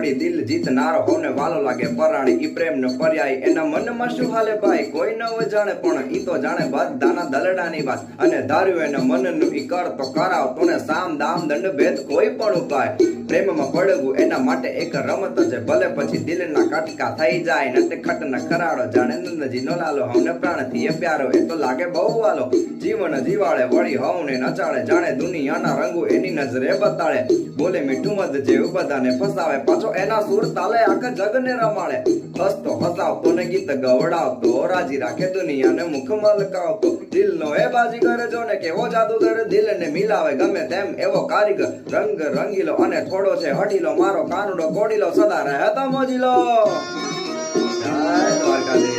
વળી દિલ જીતનારો હોને વાલો લાગે પરાણી ઈ પ્રેમ નો પર્યાય એના મનમાં શું હાલે ભાઈ કોઈ ન જાણે પણ ઈ તો જાણે બધાના દલડાની વાત અને ધાર્યું એના મનનું ઈ કરતો કરાવ તોને સામ દામ દંડ ભેદ કોઈ પણ ઉપાય પ્રેમમાં પડવું એના માટે એક રમત છે ભલે પછી દિલના કટકા થઈ જાય ને તે ખટના કરાડો જાણે નંદજી નો લાલો હમને પ્રાણથી એ પ્યારો એ તો લાગે બહુ વાલો જીવન જીવાડે વળી હવને નચાડે જાણે દુનિયાના રંગો એની નજરે બતાડે બોલે મીઠું મધ જેવું બધાને ફસાવે પાછો એના સુર તાલે આખા જગને રમાડે હસતો હસાવતો ને ગીત ગવડાવતો રાજી રાખે દુનિયાને મુખ મલકાવતો દિલનો એ બાજીગર જો ને કેવો જાદુગર દિલને મિલાવે ગમે તેમ એવો કારીગર રંગ રંગીલો અને થોડો છે હઠીલો મારો કાનુડો કોડીલો સદા રહે તો મોજીલો જય દ્વારકાધીશ।